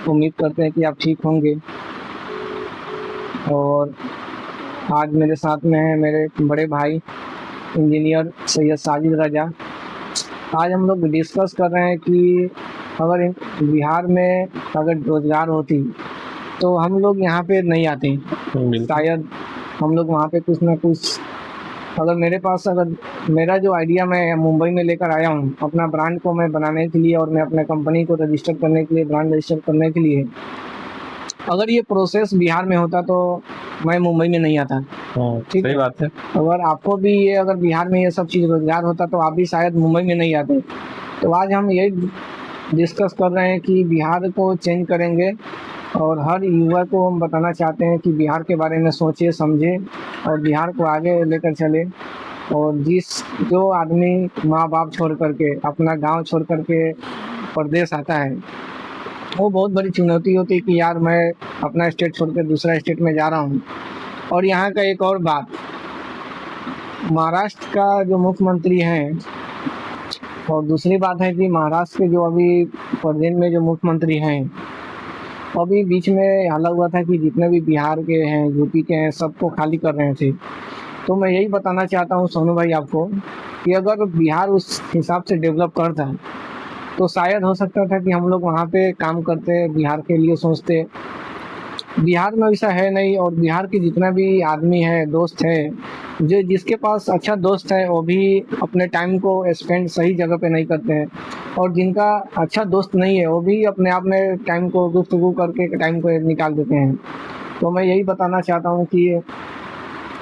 उम्मीद करते हैं कि आप ठीक होंगे। और आज मेरे साथ में है मेरे बड़े भाई इंजीनियर सैयद साजिद रजा। आज हम लोग डिस्कस कर रहे हैं कि अगर बिहार में अगर रोजगार होती तो हम लोग यहाँ पे नहीं आते। शायद हम लोग वहाँ पे कुछ ना कुछ, अगर मेरे पास, अगर मेरा जो आइडिया मैं मुंबई में लेकर आया हूँ अपना ब्रांड को मैं बनाने के लिए और मैं अपने कंपनी को रजिस्टर करने के लिए, ब्रांड रजिस्टर करने के लिए, अगर ये प्रोसेस बिहार में होता तो मैं मुंबई में नहीं आता। ठीक सही है, बात है। अगर आपको भी ये, अगर बिहार में ये सब चीज़ रोजगार होता तो आप भी शायद मुंबई में नहीं आते। तो आज हम यही डिस्कस कर रहे हैं कि बिहार को चेंज करेंगे और हर युवा को हम बताना चाहते हैं कि बिहार के बारे में सोचे समझे और बिहार को आगे लेकर चले। और जो आदमी माँ बाप छोड़ करके, अपना गांव छोड़ करके प्रदेश आता है, वो बहुत बड़ी चुनौती होती है कि यार मैं अपना स्टेट छोड़ कर दूसरा स्टेट में जा रहा हूँ। और यहाँ का एक और बात, महाराष्ट्र का जो मुख्यमंत्री हैं, और दूसरी बात है कि महाराष्ट्र के जो अभी प्रेजेंट में जो मुख्यमंत्री हैं, अभी बीच में हल्ला हुआ था कि जितने भी बिहार के हैं, यूपी के हैं, सबको खाली कर रहे थे। तो मैं यही बताना चाहता हूँ सोनू भाई आपको कि अगर बिहार उस हिसाब से डेवलप करता तो शायद हो सकता था कि हम लोग वहाँ पे काम करते, बिहार के लिए सोचते। बिहार में ऐसा है नहीं, और बिहार के जितना भी आदमी है, दोस्त है, जो जिसके पास अच्छा दोस्त है वो भी अपने टाइम को स्पेंड सही जगह पे नहीं करते हैं, और जिनका अच्छा दोस्त नहीं है वो भी अपने आप में टाइम को गुफ्तगू करके टाइम को निकाल देते हैं। तो मैं यही बताना चाहता हूँ कि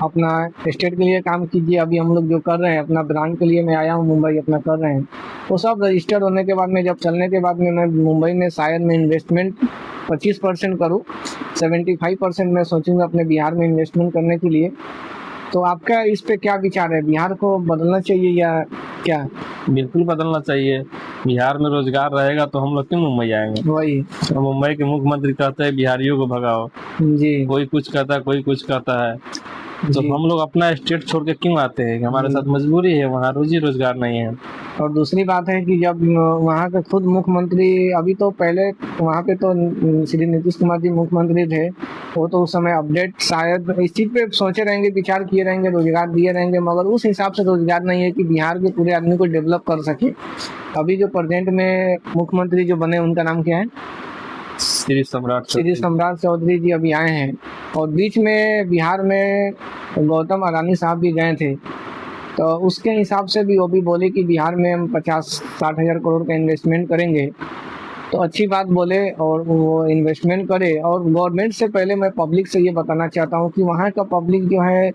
अपना स्टेट के लिए काम कीजिए। अभी हम लोग जो कर रहे हैं अपना ब्रांड के लिए, मैं आया हूँ मुंबई अपना कर रहे हैं, वो सब रजिस्टर्ड होने के बाद में, जब चलने के बाद में, मैं मुंबई में शायद मैं इन्वेस्टमेंट 25% करूँ, 75% मैं सोचूंगा अपने बिहार में इन्वेस्टमेंट करने के लिए। तो आपका इस पे क्या विचार है, बिहार को बदलना चाहिए या क्या? बिल्कुल बदलना चाहिए। बिहार में रोजगार रहेगा तो हम लोग क्यों मुंबई आएंगे। वही, तो मुंबई के मुख्यमंत्री कहते हैं बिहारियों को भगाओ, जी कोई कुछ कहता है, कोई कुछ कहता है। तो जी हम लोग अपना स्टेट छोड़ के क्यों आते हैं? हमारे जी। साथ मजबूरी है, वहाँ रोजी रोजगार नहीं है। और दूसरी बात है कि जब वहाँ के खुद मुख्यमंत्री, अभी तो पहले वहाँ पे तो श्री नीतीश कुमार जी मुख्यमंत्री थे, वो तो उस समय अपडेट शायद इस चीज़ पे सोचे रहेंगे, विचार किए रहेंगे, रोजगार दिए रहेंगे, मगर उस हिसाब से रोजगार नहीं है कि बिहार के पूरे आदमी को डेवलप कर सके। अभी जो प्रेजेंट में मुख्यमंत्री जो बने, उनका नाम क्या है? श्री सम्राट श्री सम्राट चौधरी जी अभी आए हैं, और बीच में बिहार में गौतम अडानी साहब भी गए थे। तो उसके हिसाब से भी वो भी बोले कि बिहार में हम 50-60 हज़ार करोड़ का इन्वेस्टमेंट करेंगे। तो अच्छी बात बोले और वो इन्वेस्टमेंट करे। और गवर्नमेंट से पहले मैं पब्लिक से ये बताना चाहता हूँ कि वहाँ का पब्लिक जो है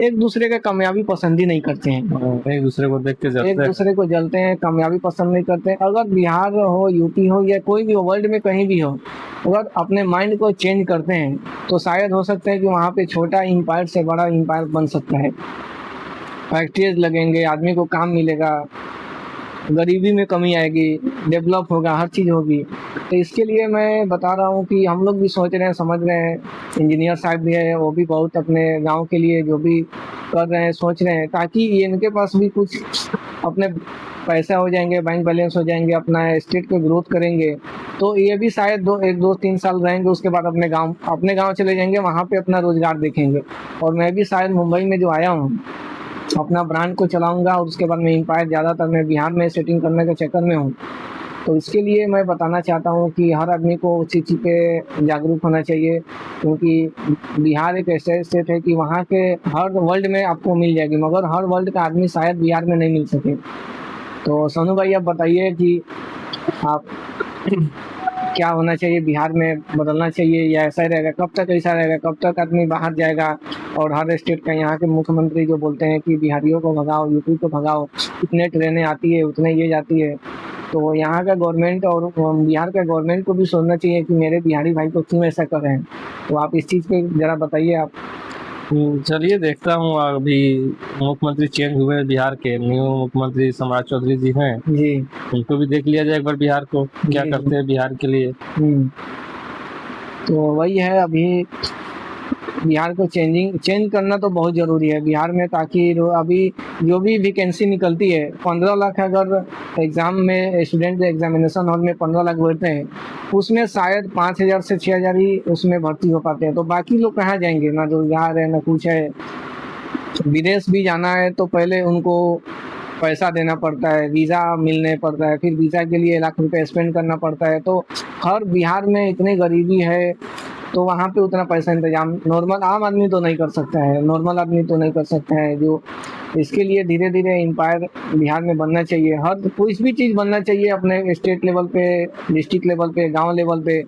एक दूसरे का कामयाबी पसंद ही नहीं करते हैं, एक दूसरे को देख के एक जलते हैं। दूसरे को जलते हैं, कामयाबी पसंद नहीं करते हैं। अगर बिहार हो, यूपी हो, या कोई भी हो, वर्ल्ड में कहीं भी हो, अगर अपने माइंड को चेंज करते हैं तो शायद हो सकता है कि वहाँ पे छोटा एम्पायर से बड़ा एम्पायर बन सकता है। फैक्ट्रीज लगेंगे, आदमी को काम मिलेगा, गरीबी में कमी आएगी, डेवलप होगा, हर चीज़ होगी। तो इसके लिए मैं बता रहा हूँ कि हम लोग भी सोच रहे हैं, समझ रहे हैं, इंजीनियर साहब भी है, वो भी बहुत अपने गांव के लिए जो भी कर रहे हैं, सोच रहे हैं, ताकि ये इनके पास भी कुछ अपने पैसा हो जाएंगे, बैंक बैलेंस हो जाएंगे, अपना स्टेट को ग्रोथ करेंगे। तो ये भी शायद 1-2-3 साल रहेंगे, उसके बाद अपने गाँव चले जाएंगे, वहाँ पे अपना रोजगार देखेंगे। और मैं भी शायद मुंबई में जो आया हूँ अपना ब्रांड को चलाऊंगा, और उसके बाद मैं एम्पायर, ज़्यादातर मैं बिहार में सेटिंग करने के चक्कर में हूँ। तो इसके लिए मैं बताना चाहता हूँ कि हर आदमी को उसी चीज़ पे जागरूक होना चाहिए, क्योंकि बिहार एक ऐसे स्टेट है कि वहाँ के हर वर्ल्ड में आपको मिल जाएगी, मगर हर वर्ल्ड का आदमी शायद बिहार में नहीं मिल सके। तो सोनू भाई आप बताइए कि आप क्या होना चाहिए, बिहार में बदलना चाहिए या ऐसा ही रहेगा? कब तक ऐसा रहेगा, कब तक आदमी बाहर जाएगा? और हर स्टेट का, यहाँ के मुख्यमंत्री जो बोलते हैं कि बिहारियों को भगाओ, यूपी को भगाओ, इतने ट्रेनें आती है, उतने ये जाती है। तो यहाँ का गवर्नमेंट और बिहार का गवर्नमेंट को भी सोचना चाहिए कि मेरे बिहारी भाई को क्यों ऐसा कर रहे हैं। तो आप इस चीज़ पे ज़रा बताइए आप। चलिए देखता हूँ। अभी मुख्यमंत्री चेंज हुए हैं बिहार के, न्यू मुख्यमंत्री सम्राट चौधरी जी हैं, जी उनको भी देख लिया जाए एक बार बिहार को क्या जी करते हैं बिहार के लिए। तो वही है, अभी बिहार को चेंज करना तो बहुत ज़रूरी है बिहार में, ताकि अभी जो भी वैकेंसी निकलती है, 15 लाख अगर एग्ज़ाम में स्टूडेंट एग्जामिनेशन हॉल में 15 लाख बैठते हैं, उसमें शायद 5,000 से 6,000 ही उसमें भर्ती हो पाते हैं। तो बाकी लोग कहाँ जाएंगे, ना रोजगार है ना कुछ है। विदेश भी जाना है तो पहले उनको पैसा देना पड़ता है, वीज़ा मिलने पड़ता है, फिर वीज़ा के लिए लाख रुपए स्पेंड करना पड़ता है। तो हर बिहार में इतनी गरीबी है तो वहाँ पे उतना पैसा इंतजाम नॉर्मल आम आदमी तो नहीं कर सकता है, नॉर्मल आदमी तो नहीं कर सकता है। जो इसके लिए धीरे धीरे एम्पायर बिहार में बनना चाहिए, हर कुछ भी चीज़ बनना चाहिए अपने स्टेट लेवल पे, डिस्ट्रिक्ट लेवल पे, गांव लेवल पे।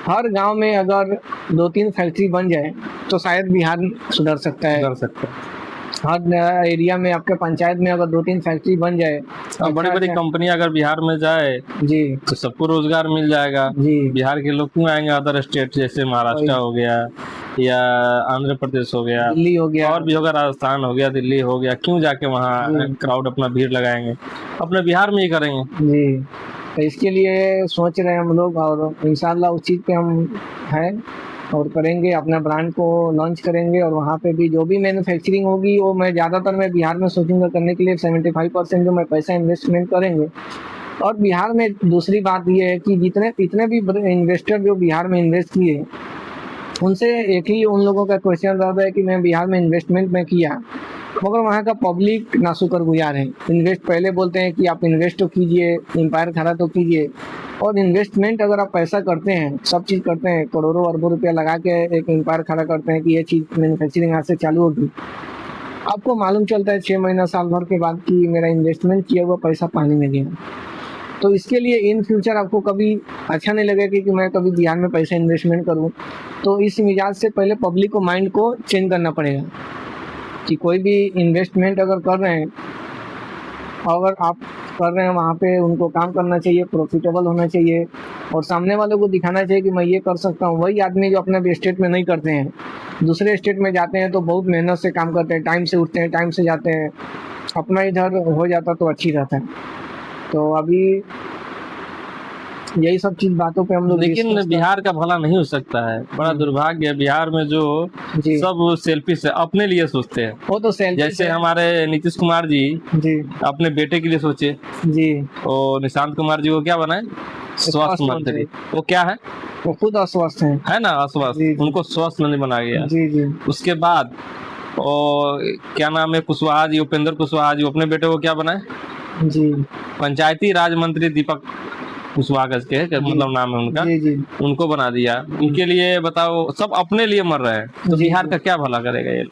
हर गांव में अगर 2-3 फैक्ट्री बन जाए तो शायद बिहार सुधर सकता है। कर सकते हैं। हर एरिया में आपके पंचायत में अगर 2-3 फैक्ट्री बन जाए अब बड़ी बड़ी कंपनी अगर बिहार में जाए जी तो सबको रोजगार मिल जाएगा। जी बिहार के लोग क्यों आएंगे अदर स्टेट, जैसे महाराष्ट्र हो गया या आंध्र प्रदेश हो गया, दिल्ली हो गया और भी होगा, राजस्थान हो गया, दिल्ली हो गया, क्यों जाके वहाँ क्राउड अपना भीड़ लगाएंगे, अपने बिहार में ही करेंगे। जी। तो इसके लिए सोच रहे हैं हम लोग और इंशाल्लाह उस चीज़ पे हम हैं और करेंगे, अपना ब्रांड को लॉन्च करेंगे। और वहाँ पे भी जो भी मैन्युफैक्चरिंग होगी वो मैं बिहार में सोचूंगा करने के लिए। 75% जो मैं पैसा इन्वेस्टमेंट करेंगे। और बिहार में दूसरी बात ये है कि इतने भी इन्वेस्टर जो बिहार में इन्वेस्ट किए, उनसे एक ही उन लोगों का क्वेश्चन रहता है कि मैं बिहार में इन्वेस्टमेंट में किया, मगर वहाँ का पब्लिक नाशुक्रगुजार है। इन्वेस्ट पहले बोलते हैं कि आप इन्वेस्ट तो कीजिए, एम्पायर खड़ा तो कीजिए। और इन्वेस्टमेंट अगर आप पैसा करते हैं, सब चीज़ करते हैं, करोड़ों अरबों रुपया लगा के एक एम्पायर खड़ा करते हैं कि ये चीज़ मैन्युफैक्चरिंग यहाँ से चालू होगी, आपको मालूम चलता है 6 महीना साल भर के बाद कि मेरा इन्वेस्टमेंट किया हुआ पैसा पानी में गया। तो इसके लिए इन फ्यूचर आपको कभी अच्छा नहीं लगेगा कि मैं कभी बिहार में पैसा इन्वेस्टमेंट करूं। तो इस मिजाज से पहले पब्लिक को माइंड को चेंज करना पड़ेगा कि कोई भी इन्वेस्टमेंट अगर कर रहे हैं, अगर आप कर रहे हैं वहाँ पे उनको काम करना चाहिए, प्रॉफिटेबल होना चाहिए और सामने वालों को दिखाना चाहिए कि मैं ये कर सकता हूँ। वही आदमी जो अपने स्टेट में नहीं करते हैं, दूसरे स्टेट में जाते हैं तो बहुत मेहनत से काम करते हैं, टाइम से उठते हैं, टाइम से जाते हैं, अपना इधर हो जाता तो अच्छी रहता है। तो अभी यही सब चीज बातों पे हम लोग लेकिन बिहार का भला नहीं हो सकता है। बड़ा दुर्भाग्य है बिहार में जो जी सब सेल्फी से अपने लिए सोचते हैं। वो तो सेल्फी जैसे हमारे नीतीश कुमार जी जी अपने बेटे के लिए सोचे, जी और निशांत कुमार जी को क्या बनाए, स्वास्थ्य मंत्री। वो क्या है, वो खुद अस्वस्थ है ना, अस्वस्थ, जी, जी। उनको स्वास्थ्य मंत्री बना गया। जी जी उसके बाद और क्या नाम है, कुशवाहा जी, उपेंद्र कुशवाहा जी, अपने बेटे को क्या बनाए, जी पंचायती राज मंत्री दीपक कुशवाहा के मतलब नाम है उनका, जी जी उनको बना दिया। उनके लिए बताओ, सब अपने लिए मर रहे हैं। तो जी, बिहार जी। का क्या भला करेगा ये?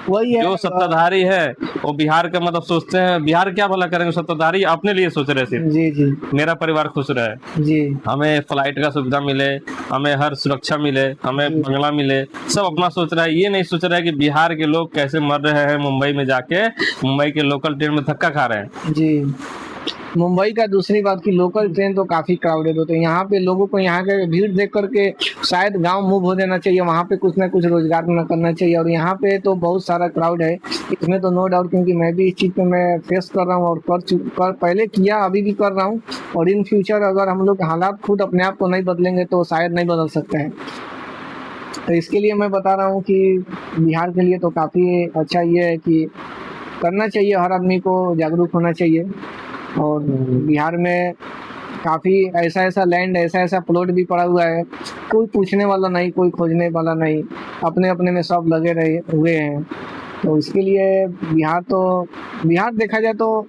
वही है जो सत्ताधारी है वो बिहार का मतलब सोचते हैं, बिहार क्या भला करेंगे, सत्ताधारी अपने लिए सोच रहे सिर्फ, जी जी मेरा परिवार खुश रहे, जी हमें फ्लाइट का सुविधा मिले, हमें हर सुरक्षा मिले, हमें बंगला मिले, सब अपना सोच रहा है। ये नहीं सोच रहा है कि बिहार के लोग कैसे मर रहे हैं, मुंबई में जाके मुंबई के लोकल ट्रेन में धक्का खा रहे हैं। जी। मुंबई का दूसरी बात की लोकल ट्रेन तो काफ़ी क्राउडेड होते हैं। यहाँ पे लोगों को यहाँ के भीड़ देख करके शायद गांव मूव हो देना चाहिए, वहाँ पे कुछ ना कुछ रोजगार न करना चाहिए। और यहाँ पे तो बहुत सारा क्राउड है, इसमें तो नो डाउट, क्योंकि मैं भी इस चीज़ पे मैं फेस कर रहा हूँ और पहले किया, अभी भी कर रहा हूँ। और इन फ्यूचर अगर हम लोग हालात खुद अपने आप को नहीं बदलेंगे तो शायद नहीं बदल सकते हैं। तो इसके लिए मैं बता रहा हूँ कि बिहार के लिए तो काफ़ी अच्छा ये है कि करना चाहिए, हर आदमी को जागरूक होना चाहिए। और बिहार में काफ़ी ऐसा लैंड, ऐसा प्लॉट भी पड़ा हुआ है, कोई पूछने वाला नहीं, कोई खोजने वाला नहीं, अपने अपने में सब लगे रहे हुए हैं। तो इसके लिए बिहार देखा जाए तो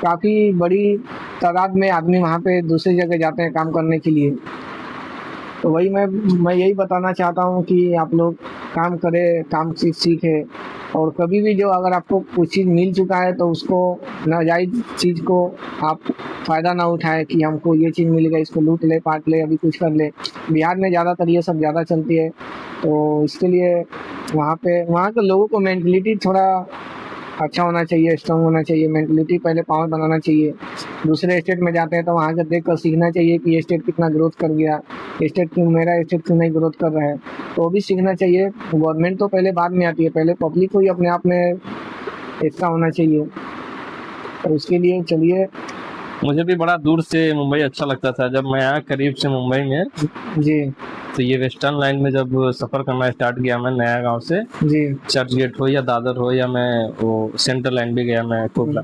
काफ़ी बड़ी तादाद में आदमी वहाँ पे दूसरी जगह जाते हैं काम करने के लिए। तो वही मैं यही बताना चाहता हूँ कि आप लोग काम करें, काम सीखें। और कभी भी जो अगर आपको कुछ चीज़ मिल चुका है तो उसको नाजायज़ चीज़ को आप फ़ायदा ना उठाएं कि हमको ये चीज़ मिल गई, इसको लूट ले, पाट ले, अभी कुछ कर ले। बिहार में ज़्यादातर ये सब ज़्यादा चलती है। तो इसके लिए वहाँ के लोगों को मेंटलिटी थोड़ा अच्छा होना चाहिए, स्ट्रॉन्ग होना चाहिए, मेंटलिटी पहले पावर बनाना चाहिए। दूसरे स्टेट में जाते हैं तो वहाँ का देख कर सीखना चाहिए कि ये स्टेट कितना ग्रोथ कर गया, मेरा स्टेट क्यों नहीं ग्रोथ कर रहा है, तो वो भी सीखना चाहिए। गवर्नमेंट तो पहले बाद में आती है, पहले पब्लिक को ही अपने आप में हिस्सा होना चाहिए। तो उसके लिए चलिए। मुझे भी बड़ा दूर से मुंबई अच्छा लगता था। जब मैं आया करीब से मुंबई में जी तो ये वेस्टर्न लाइन में जब सफ़र करना स्टार्ट किया मैं नया गांव से, जी चर्च गेट हो या दादर हो या मैं वो सेंट्रल लाइन भी गया मैं कोटला,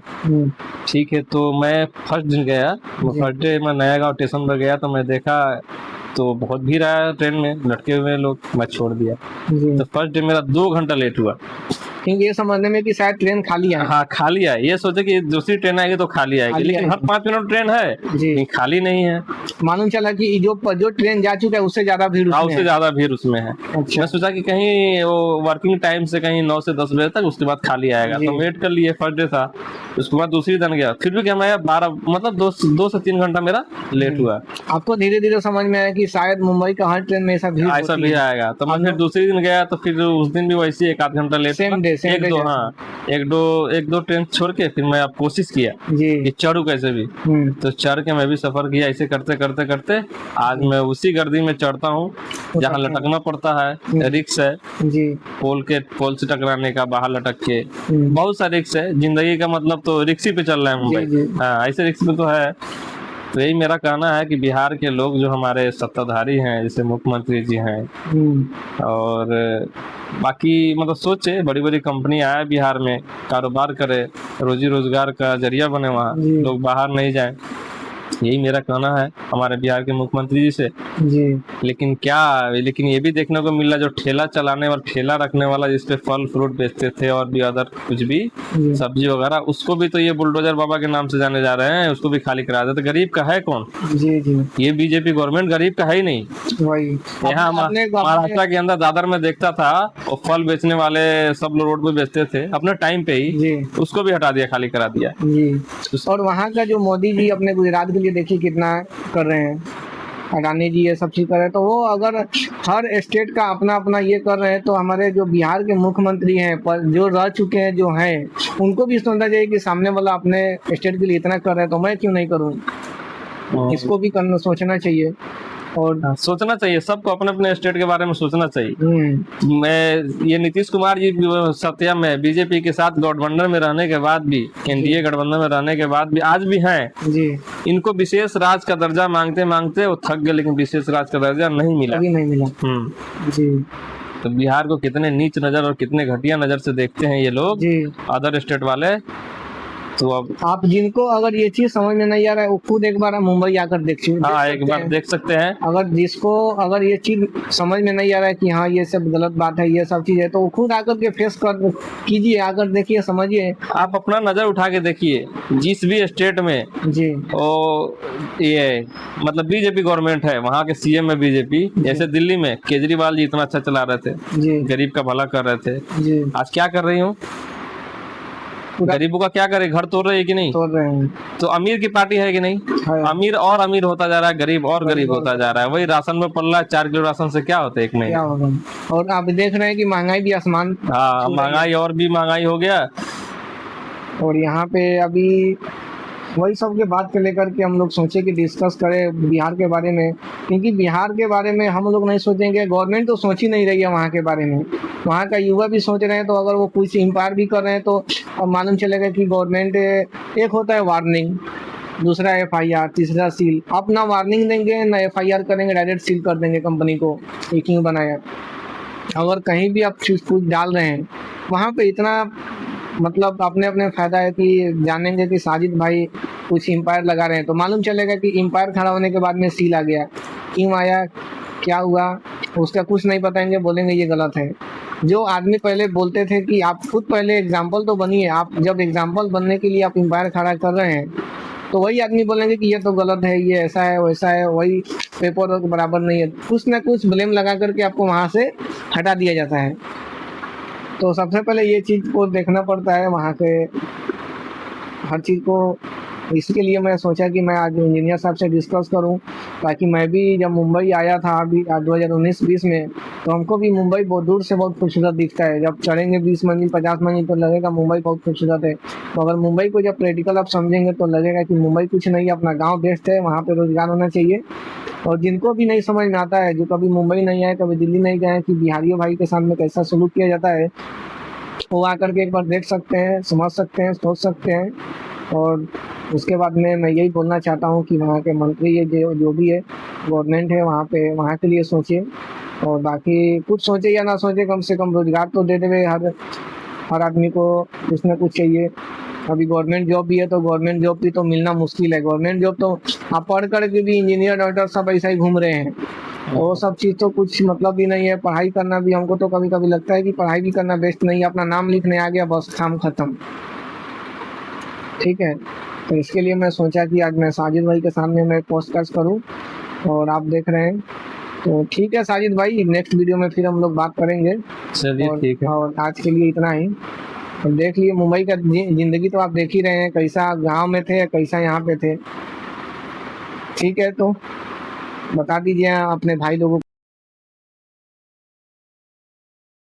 ठीक है। तो मैं फर्स्ट दिन गया, फर्स्ट डे मैं नया गांव स्टेशन पर गया तो मैं देखा तो बहुत भीड़ आया ट्रेन में, लटके हुए लोग, मैं छोड़ दिया। जी तो फर्स्ट डे मेरा 2 घंटा लेट हुआ। क्योंकि ये समझने में कि शायद ट्रेन खाली है। हाँ, खाली है, ये सोचे कि दूसरी ट्रेन आएगी तो खाली आएगी, खाली लेकिन हर आएगी। 5 मिनट ट्रेन है, जी लेकिन खाली नहीं है। मालूम चला कि जो ट्रेन जा चुका है उससे ज्यादा भीड़ हाँ, उसमें उससे है। ज्यादा भीड़ उसमें है। अच्छा मैं सोचा कि कहीं वो वर्किंग टाइम से कहीं 9 से 10 बजे तक, उसके बाद खाली आएगा, जी। तो वेट कर लिए, फर्स्ट डे था। उसके बाद दूसरी दिन गया, फिर भी क्या, मैं 12 मतलब 2 से 3 घंटा मेरा लेट हुआ। आपको धीरे धीरे समझ में आया कि शायद मुंबई का हर ट्रेन में ऐसा भीड़ ऐसा होती भी है। आएगा, तो मैं हम फिर लोग दूसरे दिन गया, तो फिर उस दिन भी वैसे ही 1 आध घंटा लेट हुआ। सेम डे हाँ, एक दो ट्रेन छोड़ के फिर मैं अब कोशिश किया जी। कि चढ़ूं कैसे भी। तो चढ़ के मैं भी सफर किया, ऐसे करते करते करते आज मैं उसी गर्दी में चढ़ता हूँ जहाँ लटकना पड़ता है, रिक्स है, जी पोल से टकराने का, बाहर लटक के, हम्म, बहुत सा रिक्स है। जिंदगी का मतलब तो रिक्स ही पे चल रहा है जी मुंबई। जी हाँ, ऐसे रिक्स में तो है। तो यही मेरा कहना है कि बिहार के लोग जो हमारे सत्ताधारी हैं, जैसे मुख्यमंत्री जी हैं, और बाकी मतलब सोचे बड़ी बड़ी कंपनी आए बिहार में, कारोबार करे, रोजी रोजगार का जरिया बने, वहाँ जी लोग बाहर नहीं जाएं। यही मेरा कहना है हमारे बिहार के मुख्यमंत्री जी से। जी लेकिन ये भी देखने को मिला, जो ठेला चलाने वाला, ठेला रखने वाला, जिसपे फल फ्रूट बेचते थे और भी अदर कुछ भी जी सब्जी वगैरह, उसको भी तो ये बुलडोजर बाबा के नाम से जाने जा रहे हैं, उसको भी खाली करा देते। गरीब का है कौन? जी जी ये बीजेपी गवर्नमेंट गरीब का है ही नहीं। वही यहाँ महाराष्ट्र के अंदर दादर में देखता था, वो फल बेचने वाले सब लोग रोड पे बेचते थे अपने टाइम पे ही, जी उसको भी हटा दिया, खाली करा दिया। जी और वहाँ का जो मोदी जी अपने गुजरात के लिए देखिए कितना कर रहे हैं, अडानी जी ये सब चीज कर रहे हैं, तो वो अगर हर स्टेट का अपना अपना ये कर रहे हैं, तो हमारे जो बिहार के मुख्यमंत्री हैं पर जो रह चुके हैं जो हैं, उनको भी सोचना चाहिए कि सामने वाला अपने स्टेट के लिए इतना कर रहा है तो मैं क्यों नहीं करूँ। इसको भी करना सोचना चाहिए। और सोचना चाहिए, सबको अपने अपने स्टेट के बारे में सोचना चाहिए। मैं ये नीतीश कुमार जी सत्यम है, बीजेपी के साथ गठबंधन में रहने के बाद भी, एनडीए गठबंधन में रहने के बाद भी आज भी हैं जी इनको विशेष राज का दर्जा मांगते मांगते वो थक गए, लेकिन विशेष राज का दर्जा नहीं मिला, अभी नहीं मिला। जी तो बिहार को कितने नीच नजर और कितने घटिया नजर से देखते हैं ये लोग, जी अदर स्टेट वाले। तो अब आप जिनको अगर ये चीज समझ में नहीं आ रहा है, वो खुद एक बार मुंबई आकर देखिए। हाँ, एक बार देख सकते हैं। अगर ये चीज समझ में नहीं आ रहा है कि हाँ ये सब गलत बात है, ये सब चीज है, तो वो खुद आकर के फेस कर कीजिए, आकर देखिए, समझिए। आप अपना नजर उठा के देखिए, जिस भी स्टेट में जी ओ ये मतलब बीजेपी गवर्नमेंट है, वहाँ के सीएम है बीजेपी। जैसे दिल्ली में केजरीवाल जी इतना अच्छा चला रहे थे, जी गरीब का भला कर रहे थे, जी आज क्या कर रही हूँ? गरीबों का क्या करे, घर तोड़ रही है कि नहीं? तोड़ रहे हैं। तो अमीर की पार्टी है कि नहीं? है। अमीर और अमीर होता जा रहा है, गरीब और गरीब होता जा रहा है। वही राशन में पड़ रहा है, 4 किलो राशन से क्या होता है एक महीने? क्या होगा। और आप देख रहे हैं कि महंगाई भी आसमान। हाँ, महंगाई और भी महंगाई हो गया। और यहाँ पे अभी वही सब के बात को लेकर के हम लोग सोचे कि डिस्कस करें बिहार के बारे में, क्योंकि बिहार के बारे में हम लोग नहीं सोचेंगे, गवर्नमेंट तो सोच ही नहीं रही है वहाँ के बारे में। वहाँ का युवा भी सोच रहे हैं, तो अगर वो कुछ इम्पायर भी कर रहे हैं तो अब मालूम चलेगा कि गवर्नमेंट, एक होता है वार्निंग, दूसरा FIR, तीसरा सील। आप ना वार्निंग देंगे ना FIR करेंगे, डायरेक्ट सील कर देंगे कंपनी को, ये क्यों बनाया। अगर कहीं भी आप चीज कुछ डाल रहे हैं, वहाँ पे इतना मतलब अपने अपने फायदा है कि जानेंगे कि साजिद भाई कुछ इम्पायर लगा रहे हैं, तो मालूम चलेगा कि इम्पायर खड़ा होने के बाद में सील आ गया, क्यों आया, क्या हुआ, उसका कुछ नहीं बताएंगे, बोलेंगे ये गलत है। जो आदमी पहले बोलते थे कि आप खुद पहले एग्जाम्पल तो बनिए, आप जब एग्जाम्पल बनने के लिए आप इम्पायर खड़ा कर रहे हैं, तो वही आदमी बोलेंगे कि ये तो गलत है, ये ऐसा है वैसा है, वही पेपर वर्क बराबर नहीं है, कुछ ना कुछ ब्लेम लगा करके आपको वहाँ से हटा दिया जाता है। तो सबसे पहले ये चीज़ को देखना पड़ता है वहाँ के हर चीज़ को। इसके लिए मैं सोचा कि मैं आज इंजीनियर साहब से डिस्कस करूं, ताकि मैं भी जब मुंबई आया था अभी 2019-20 में, तो हमको भी मुंबई बहुत दूर से बहुत खूबसूरत दिखता है। जब चढ़ेंगे 20 मंजिल 50 मंजिल तो लगेगा मुंबई बहुत खूबसूरत है। तो अगर मुंबई को जब प्रैक्टिकल आप समझेंगे तो लगेगा कि मुंबई कुछ नहीं है, अपना गाँव बेस्ट है, वहाँ पर रोजगार होना चाहिए। और जिनको भी नहीं समझ में आता है, जो कभी मुंबई नहीं आए, कभी दिल्ली नहीं गए, कि बिहारियों भाई के साथ में कैसा सलूक किया जाता है, वो आकर के एक बार देख सकते हैं, समझ सकते हैं, सोच सकते हैं। और उसके बाद में मैं यही बोलना चाहता हूँ कि वहाँ के मंत्री ये जो भी है गवर्नमेंट है, वहाँ पे वहाँ के लिए सोचिए। और बाकी कुछ सोचे या ना सोचे, कम से कम रोजगार तो दे देवे, हर आदमी को कुछ ना कुछ चाहिए। अभी गवर्नमेंट जॉब भी है, तो गवर्नमेंट जॉब भी तो मिलना मुश्किल है। गवर्नमेंट जॉब तो आप पढ़ कर के भी इंजीनियर डॉक्टर सब ऐसा ही घूम रहे हैं, वो सब चीज़ तो कुछ मतलब भी नहीं है। पढ़ाई करना भी हमको तो कभी कभी लगता है कि पढ़ाई भी करना बेस्ट नहीं है, अपना नाम लिखने आ गया बस काम खत्म। ठीक है, तो इसके लिए मैं सोचा कि आज मैं साजिद भाई के सामने मैं पोस्टकास्ट करूं और आप देख रहे हैं। तो ठीक है साजिद भाई, नेक्स्ट वीडियो में फिर हम लोग बात करेंगे। चलिए ठीक है। और आज के लिए इतना ही। अब देख लिए मुंबई का जिंदगी तो आप देख ही रहे हैं, कैसा गांव में थे कैसा यहाँ पे थे। ठीक है, तो बता दीजिए अपने भाई लोगों